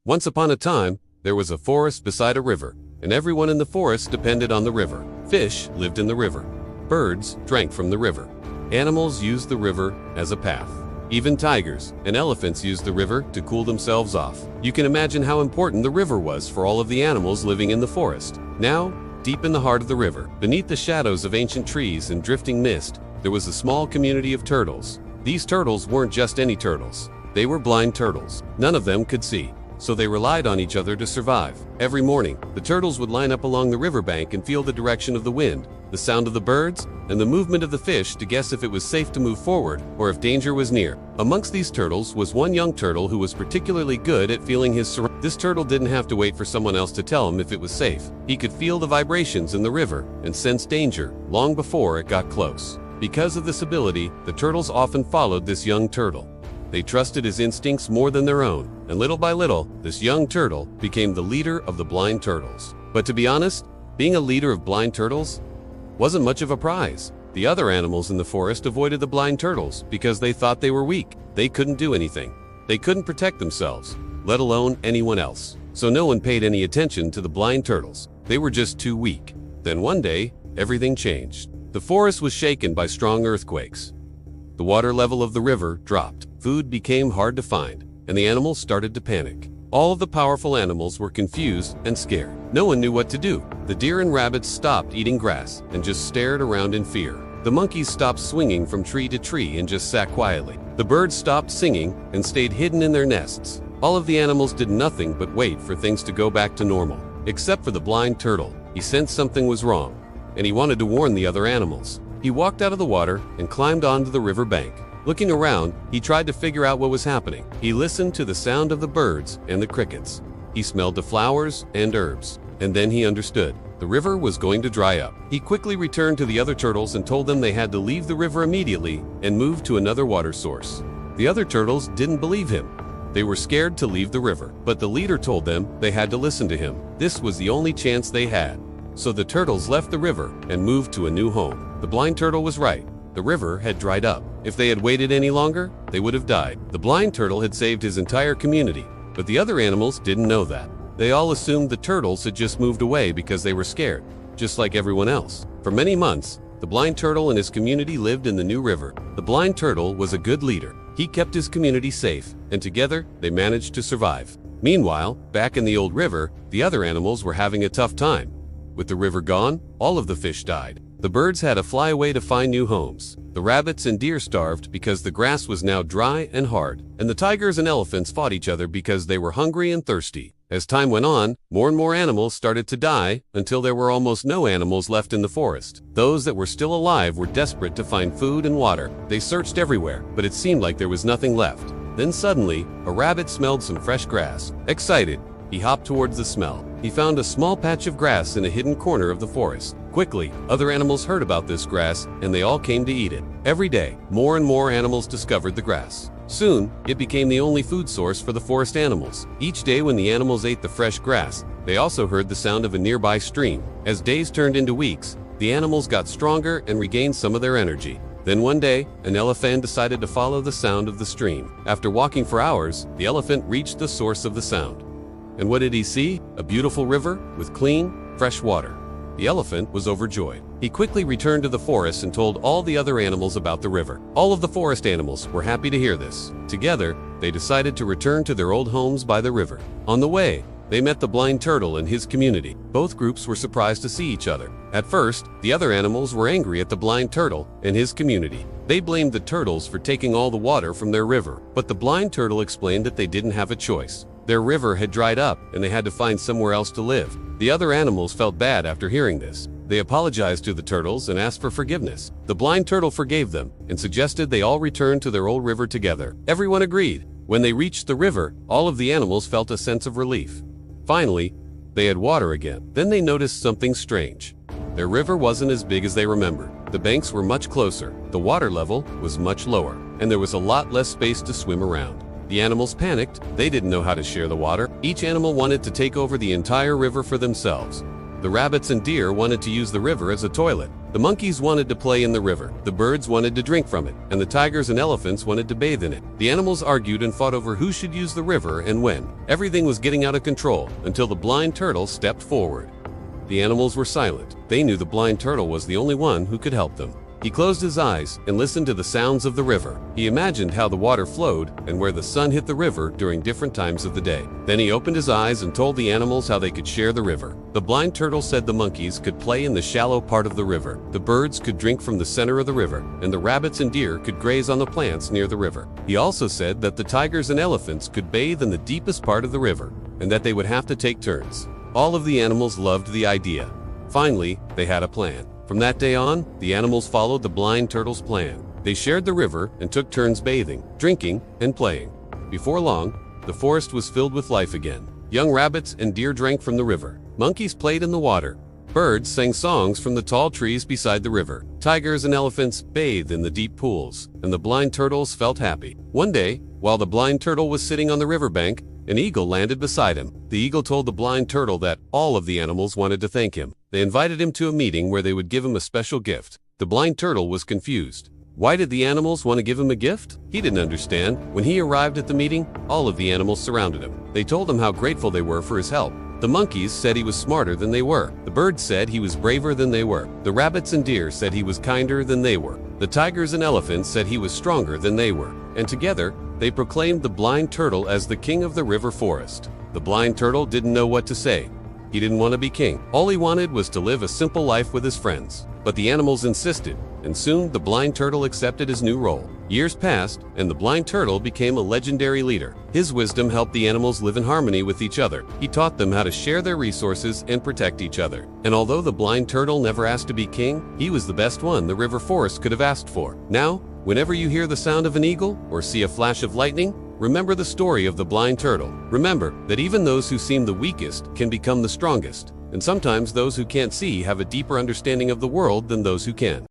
Once upon a time, there was a forest beside a river, and everyone in the forest depended on the river. Fish lived in the river. Birds drank from the river. Animals used the river as a path. Even tigers and elephants used the river to cool themselves off. You can imagine how important the river was for all of the animals living in the forest. Now, deep in the heart of the river, beneath the shadows of ancient trees and drifting mist, there was a small community of turtles. These turtles weren't just any turtles. They were blind turtles. None of them could see, so they relied on each other to survive. Every morning, the turtles would line up along the riverbank and feel the direction of the wind, the sound of the birds, and the movement of the fish to guess if it was safe to move forward or if danger was near. Amongst these turtles was one young turtle who was particularly good at feeling his surroundings. This turtle didn't have to wait for someone else to tell him if it was safe. He could feel the vibrations in the river and sense danger long before it got close. Because of this ability, the turtles often followed this young turtle. They trusted his instincts more than their own, and little by little, this young turtle became the leader of the blind turtles. But to be honest, being a leader of blind turtles wasn't much of a prize. The other animals in the forest avoided the blind turtles because they thought they were weak. They couldn't do anything. They couldn't protect themselves, let alone anyone else. So no one paid any attention to the blind turtles. They were just too weak. Then one day, everything changed. The forest was shaken by strong earthquakes. The water level of the river dropped. Food became hard to find, and the animals started to panic. All of the powerful animals were confused and scared. No one knew what to do. The deer and rabbits stopped eating grass and just stared around in fear. The monkeys stopped swinging from tree to tree and just sat quietly. The birds stopped singing and stayed hidden in their nests. All of the animals did nothing but wait for things to go back to normal. Except for the blind turtle. He sensed something was wrong, and he wanted to warn the other animals. He walked out of the water and climbed onto the river bank. Looking around, he tried to figure out what was happening. He listened to the sound of the birds and the crickets. He smelled the flowers and herbs. And then he understood. The river was going to dry up. He quickly returned to the other turtles and told them they had to leave the river immediately and move to another water source. The other turtles didn't believe him. They were scared to leave the river, but the leader told them they had to listen to him. This was the only chance they had. So the turtles left the river and moved to a new home. The blind turtle was right. The river had dried up. If they had waited any longer, they would have died. The blind turtle had saved his entire community, but the other animals didn't know that. They all assumed the turtles had just moved away because they were scared, just like everyone else. For many months, the blind turtle and his community lived in the new river. The blind turtle was a good leader. He kept his community safe, and together they managed to survive. Meanwhile, back in the old river, the other animals were having a tough time. With the river gone, all of the fish died. The birds had to fly away to find new homes. The rabbits and deer starved because the grass was now dry and hard. And the tigers and elephants fought each other because they were hungry and thirsty. As time went on, more and more animals started to die until there were almost no animals left in the forest. Those that were still alive were desperate to find food and water. They searched everywhere, but it seemed like there was nothing left. Then suddenly, a rabbit smelled some fresh grass. Excited, he hopped towards the smell. He found a small patch of grass in a hidden corner of the forest. Quickly, other animals heard about this grass, and they all came to eat it. Every day, more and more animals discovered the grass. Soon, it became the only food source for the forest animals. Each day when the animals ate the fresh grass, they also heard the sound of a nearby stream. As days turned into weeks, the animals got stronger and regained some of their energy. Then one day, an elephant decided to follow the sound of the stream. After walking for hours, the elephant reached the source of the sound. And what did he see? A beautiful river with clean, fresh water. The elephant was overjoyed. He quickly returned to the forest and told all the other animals about the river. All of the forest animals were happy to hear this. Together, they decided to return to their old homes by the river. On the way, they met the blind turtle and his community. Both groups were surprised to see each other. At first, the other animals were angry at the blind turtle and his community. They blamed the turtles for taking all the water from their river. But the blind turtle explained that they didn't have a choice. Their river had dried up and they had to find somewhere else to live. The other animals felt bad after hearing this. They apologized to the turtles and asked for forgiveness. The blind turtle forgave them and suggested they all return to their old river together. Everyone agreed. When they reached the river, all of the animals felt a sense of relief. Finally, they had water again. Then they noticed something strange. Their river wasn't as big as they remembered. The banks were much closer, the water level was much lower, and there was a lot less space to swim around. The animals panicked. They didn't know how to share the water. Each animal wanted to take over the entire river for themselves. The rabbits and deer wanted to use the river as a toilet. The monkeys wanted to play in the river, the birds wanted to drink from it, and the tigers and elephants wanted to bathe in it. The animals argued and fought over who should use the river and when. Everything was getting out of control until the blind turtle stepped forward. The animals were silent. They knew the blind turtle was the only one who could help them. He closed his eyes and listened to the sounds of the river. He imagined how the water flowed and where the sun hit the river during different times of the day. Then he opened his eyes and told the animals how they could share the river. The blind turtle said the monkeys could play in the shallow part of the river, the birds could drink from the center of the river, and the rabbits and deer could graze on the plants near the river. He also said that the tigers and elephants could bathe in the deepest part of the river, and that they would have to take turns. All of the animals loved the idea. Finally, they had a plan. From that day on, the animals followed the blind turtle's plan. They shared the river and took turns bathing, drinking, and playing. Before long, the forest was filled with life again. Young rabbits and deer drank from the river. Monkeys played in the water. Birds sang songs from the tall trees beside the river. Tigers and elephants bathed in the deep pools, and the blind turtles felt happy. One day, while the blind turtle was sitting on the riverbank, an eagle landed beside him. The eagle told the blind turtle that all of the animals wanted to thank him. They invited him to a meeting where they would give him a special gift. The blind turtle was confused. Why did the animals want to give him a gift? He didn't understand. When he arrived at the meeting, all of the animals surrounded him. They told him how grateful they were for his help. The monkeys said he was smarter than they were. The birds said he was braver than they were. The rabbits and deer said he was kinder than they were. The tigers and elephants said he was stronger than they were. And together, they proclaimed the blind turtle as the king of the river forest. The blind turtle didn't know what to say. He didn't want to be king. All he wanted was to live a simple life with his friends. But the animals insisted, and soon the blind turtle accepted his new role. Years passed, and the blind turtle became a legendary leader. His wisdom helped the animals live in harmony with each other. He taught them how to share their resources and protect each other. And although the blind turtle never asked to be king, he was the best one the river forest could have asked for. Now, whenever you hear the sound of an eagle or see a flash of lightning, remember the story of the blind turtle. Remember that even those who seem the weakest can become the strongest. And sometimes those who can't see have a deeper understanding of the world than those who can.